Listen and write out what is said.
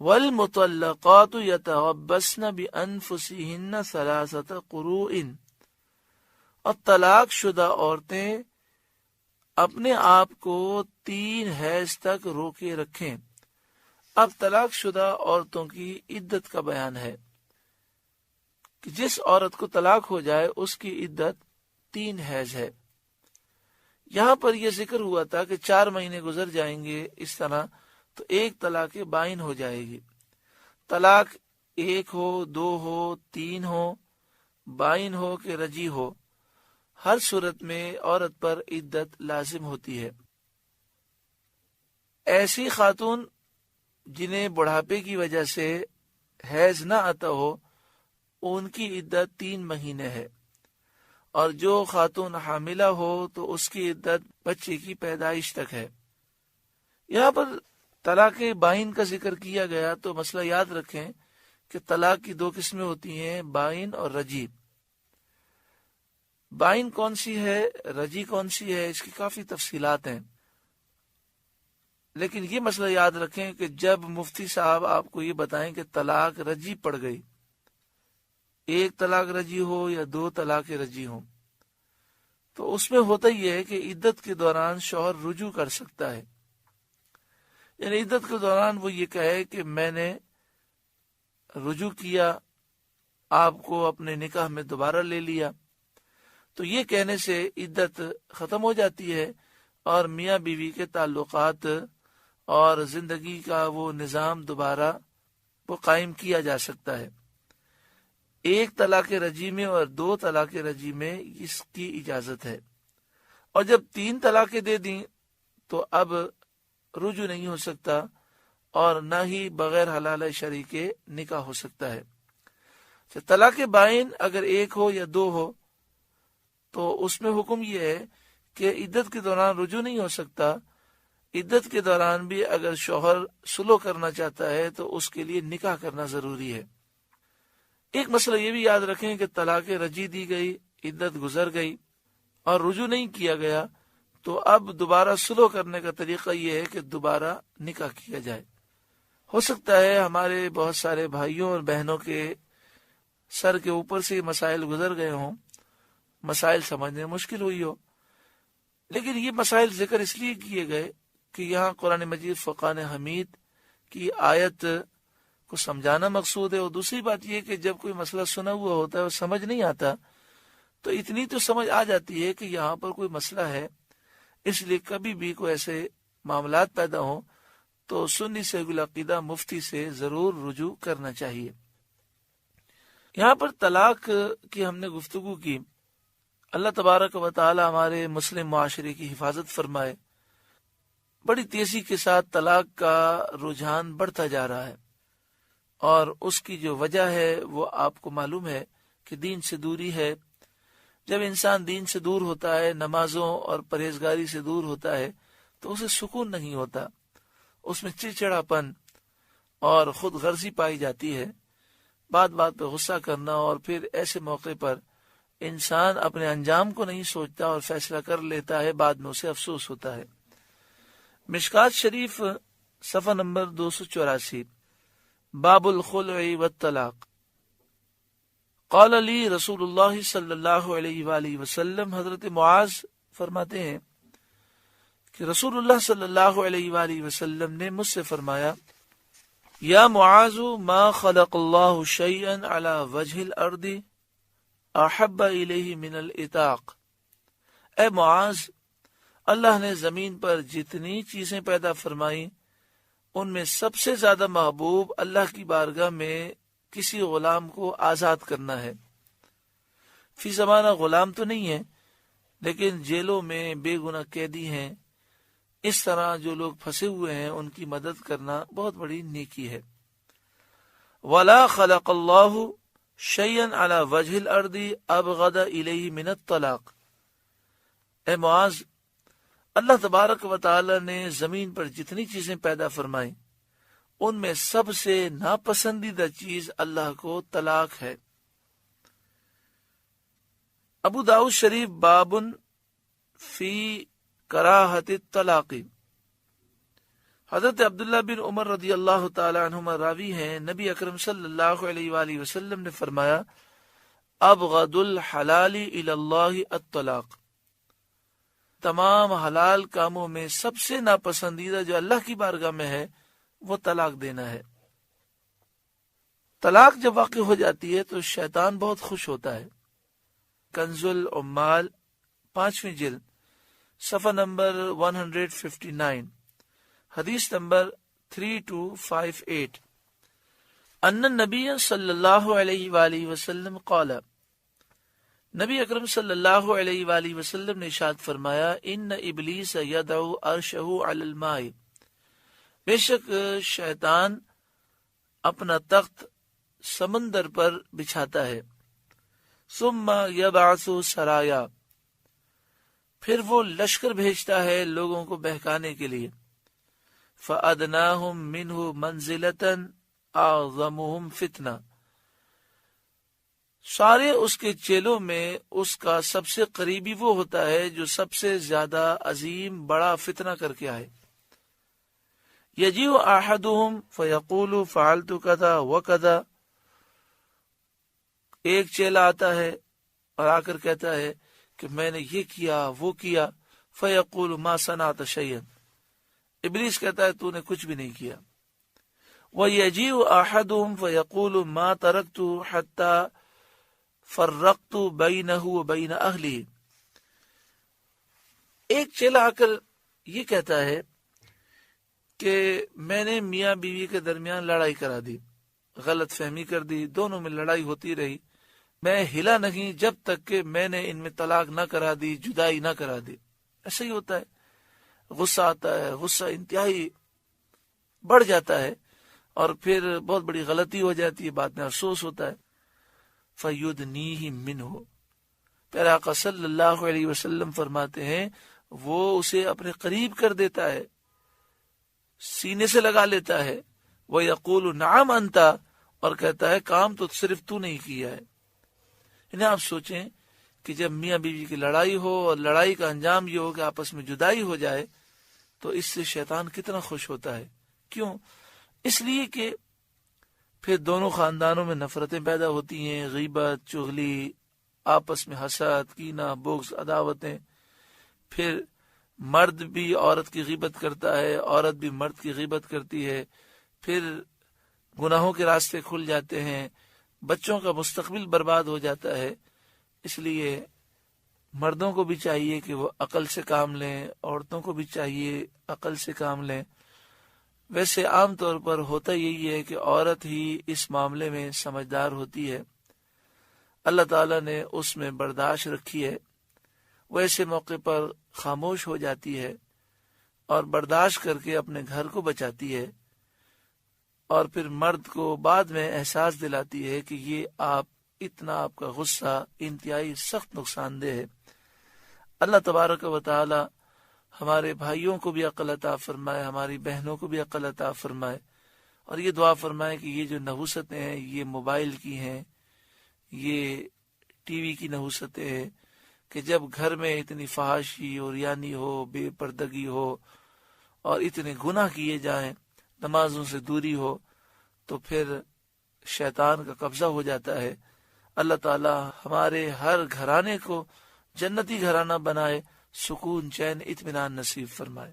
والمطلقات یتربصن بانفسہن ثلاثۃ قروء، اور طلاق شدہ عورتیں اپنے آپ کو 3 حیض تک روکے رکھیں۔ اب طلاق شدہ عورتوں کی عدت کا بیان ہے کہ جس عورت کو طلاق ہو جائے اس کی عدت 3 حیض ہے۔ یہاں پر یہ ذکر ہوا تھا کہ 4 مہینے گزر جائیں گے اس طرح تو ایک طلاق بائن ہو جائے گی۔ طلاق 1 ہو، 2 ہو، 3 ہو، بائن ہو کہ رجی ہو، ہر صورت میں عورت پر عدت لازم ہوتی ہے۔ ایسی خاتون جنہیں بڑھاپے کی وجہ سے حیض نہ آتا ہو ان کی عدت 3 مہینے ہے، اور جو خاتون حاملہ ہو تو اس کی عدت بچے کی پیدائش تک ہے۔ یہاں پر طلاق بائن کا ذکر کیا گیا تو مسئلہ یاد رکھیں کہ طلاق کی 2 قسمیں ہوتی ہیں، بائن اور رجی۔ بائن کون سی ہے، رجی کون سی ہے، اس کی کافی تفصیلات ہیں، لیکن یہ مسئلہ یاد رکھیں کہ جب مفتی صاحب آپ کو یہ بتائیں کہ طلاق رجی پڑ گئی، 1 طلاق رجی ہو یا 2 طلاق رجی ہو، تو اس میں ہوتا یہ ہے کہ عدت کے دوران شوہر رجوع کر سکتا ہے، یعنی عدت کے دوران وہ یہ کہے کہ میں نے رجوع کیا، آپ کو اپنے نکاح میں دوبارہ لے لیا، تو یہ کہنے سے عدت ختم ہو جاتی ہے اور میاں بیوی کے تعلقات اور زندگی کا وہ نظام دوبارہ وہ قائم کیا جا سکتا ہے۔ 1 طلاق رجی میں اور 2 طلاق رجی میں اس کی اجازت ہے، اور جب 3 طلاقیں دے دیں تو اب رجوع نہیں ہو سکتا اور نہ ہی بغیر حلال شرعی کے نکاح ہو سکتا ہے۔ طلاق بائن اگر 1 ہو یا 2 ہو تو اس میں حکم یہ ہے کہ عدت کے دوران رجوع نہیں ہو سکتا، عدت کے دوران بھی اگر شوہر سلو کرنا چاہتا ہے تو اس کے لیے نکاح کرنا ضروری ہے۔ ایک مسئلہ یہ بھی یاد رکھیں کہ طلاق رجی دی گئی، عدت گزر گئی اور رجوع نہیں کیا گیا، تو اب دوبارہ سلو کرنے کا طریقہ یہ ہے کہ دوبارہ نکاح کیا جائے۔ ہو سکتا ہے ہمارے بہت سارے بھائیوں اور بہنوں کے سر کے اوپر سے مسائل گزر گئے ہوں، مسائل سمجھنے مشکل ہوئی ہو، لیکن یہ مسائل ذکر اس لیے کیے گئے کہ یہاں قرآن مجید فرقان حمید کی آیت کو سمجھانا مقصود ہے، اور دوسری بات یہ کہ جب کوئی مسئلہ سنا ہوا ہوتا ہے اور سمجھ نہیں آتا تو اتنی تو سمجھ آ جاتی ہے کہ یہاں پر کوئی مسئلہ ہے، اس لیے کبھی بھی کوئی ایسے معاملات پیدا ہوں تو سنی صحیح العقیدہ مفتی سے ضرور رجوع کرنا چاہیے۔ یہاں پر طلاق کی ہم نے گفتگو کی، اللہ تبارک و تعالی ہمارے مسلم معاشرے کی حفاظت فرمائے۔ بڑی تیزی کے ساتھ طلاق کا رجحان بڑھتا جا رہا ہے، اور اس کی جو وجہ ہے وہ آپ کو معلوم ہے کہ دین سے دوری ہے۔ جب انسان دین سے دور ہوتا ہے، نمازوں اور پرہیزگاری سے دور ہوتا ہے تو اسے سکون نہیں ہوتا، اس میں چڑچڑاپن اور خود غرضی پائی جاتی ہے، بات بات پہ غصہ کرنا، اور پھر ایسے موقع پر انسان اپنے انجام کو نہیں سوچتا اور فیصلہ کر لیتا ہے، بعد میں اسے افسوس ہوتا ہے۔ مشکات شریف صفحہ نمبر 284، باب الخلع والطلاق۔ قال علی رسول اللہ صلی اللہ علیہ وآلہ وسلم، حضرت معاذ فرماتے ہیں کہ رسول اللہ صلی اللہ علیہ وآلہ وسلم نے مجھ سے فرمایا، یا معاذ ما خلق اللہ شیئا علی وجہ الارض احب الیہ من الاتاق۔ اے معاذ، اللہ نے زمین پر جتنی چیزیں پیدا فرمائیں ان میں سب سے زیادہ محبوب اللہ کی بارگاہ میں کسی غلام کو آزاد کرنا ہے۔ فی زمانہ غلام تو نہیں ہے، لیکن جیلوں میں بے گناہ قیدی ہیں، اس طرح جو لوگ پھنسے ہوئے ہیں ان کی مدد کرنا بہت بڑی نیکی ہے۔ ولا خلق اللہ شیئا علی وجہ الارض ابغض الیہ من الطلاق۔ اے معاذ، اللہ تبارک و تعالی نے زمین پر جتنی چیزیں پیدا فرمائیں ان میں سب سے ناپسندیدہ چیز اللہ کو طلاق ہے۔ ابو داؤد شریف بابن فی کراہت الطلاق۔ حضرت عبداللہ بن عمر رضی اللہ تعالی عنہما راوی ہیں، نبی اکرم صلی اللہ علیہ وآلہ وسلم نے فرمایا ابغض الحلال الی اللہ الطلاق، تمام حلال کاموں میں سب سے ناپسندیدہ جو اللہ کی بارگاہ میں ہے وہ طلاق دینا ہے۔ طلاق جب واقع ہو جاتی ہے تو شیطان بہت خوش ہوتا ہے۔ کنز العمال 5ویں جلد صفحہ نمبر 159، حدیث نمبر 3258، ان النبی صلی اللہ علیہ وآلہ وسلم قال، نبی اکرم صلی اللہ علیہ وآلہ وسلم نے ارشاد فرمایا ان ابلیس یدعو عرشہ علی الماء، بے شک شیطان اپنا تخت سمندر پر بچھاتا ہے، ثم یبعث سرایا، پھر وہ لشکر بھیجتا ہے لوگوں کو بہکانے کے لیے، فَأَدْنَاهُمْ مِنْهُ مَنْزِلَةً أَعْظَمُهُمْ فِتْنَةً، سارے اس کے چیلوں میں اس کا سب سے قریبی وہ ہوتا ہے جو سب سے زیادہ عظیم بڑا فتنہ کر کے آئے۔ یجیء احدهم فیقول فعلت کذا وکذا، ایک چیلا آتا ہے اور آ کر کہتا ہے کہ میں نے یہ کیا وہ کیا، فیقول ما صنعت شیئا، ابلیس کہتا ہے تو نے کچھ بھی نہیں کیا۔ وَيَجِيءُ أَحَدُهُمْ فَيَقُولُ مَا تَرَكْتُ حَتَّى فَرَّقْتُ بَيْنَهُ وَبَيْنَ أَهْلِهِ، ایک چیلا آ کر یہ کہتا ہے کہ میں نے میاں بیوی کے درمیان لڑائی کرا دی، غلط فہمی کر دی، دونوں میں لڑائی ہوتی رہی، میں ہلا نہیں جب تک کہ میں نے ان میں طلاق نہ کرا دی، جدائی نہ کرا دی۔ ایسا ہی ہوتا ہے، غصہ آتا ہے، غصہ انتہائی بڑھ جاتا ہے اور پھر بہت بڑی غلطی ہو جاتی ہے، بعد میں افسوس ہوتا ہے۔ فَيُدْنِيهِ مِنْهُ، پیارے آقا صلی اللہ علیہ وسلم فرماتے ہیں وہ اسے اپنے قریب کر دیتا ہے، سینے سے لگا لیتا ہے، وَيَقُولُ نَعَمْ أَنْتَ، اور کہتا ہے کام تو صرف تو نہیں کیا ہے۔ انہیں آپ سوچیں کہ جب میاں بیوی کی لڑائی ہو اور لڑائی کا انجام یہ ہو کہ آپس میں جدائی ہو جائے تو اس سے شیطان کتنا خوش ہوتا ہے۔ کیوں؟ اس لیے کہ پھر دونوں خاندانوں میں نفرتیں پیدا ہوتی ہیں، غیبت، چغلی، آپس میں حسد، کینہ، بغض، عداوتیں، پھر مرد بھی عورت کی غیبت کرتا ہے، عورت بھی مرد کی غیبت کرتی ہے، پھر گناہوں کے راستے کھل جاتے ہیں، بچوں کا مستقبل برباد ہو جاتا ہے۔ اس لیے مردوں کو بھی چاہیے کہ وہ عقل سے کام لیں، عورتوں کو بھی چاہیے عقل سے کام لیں۔ ویسے عام طور پر ہوتا یہی ہے کہ عورت ہی اس معاملے میں سمجھدار ہوتی ہے، اللہ تعالیٰ نے اس میں برداشت رکھی ہے، وہ ایسے موقع پر خاموش ہو جاتی ہے اور برداشت کر کے اپنے گھر کو بچاتی ہے، اور پھر مرد کو بعد میں احساس دلاتی ہے کہ یہ اتنا آپ کا غصہ انتہائی سخت نقصان دہ ہے۔ اللہ تبارک و تعالی ہمارے بھائیوں کو بھی عقل عطا فرمائے، ہماری بہنوں کو بھی عقل عطا فرمائے، اور یہ دعا فرمائے کہ یہ جو نحوستیں ہیں یہ موبائل کی ہیں، یہ ٹی وی کی نحوستیں ہیں، کہ جب گھر میں اتنی فحاشی اور یعنی ہو، بے پردگی ہو اور اتنے گناہ کیے جائیں، نمازوں سے دوری ہو، تو پھر شیطان کا قبضہ ہو جاتا ہے۔ اللہ تعالی ہمارے ہر گھرانے کو جنتی گھرانہ بنائے، سکون، چین، اطمینان نصیب فرمائے۔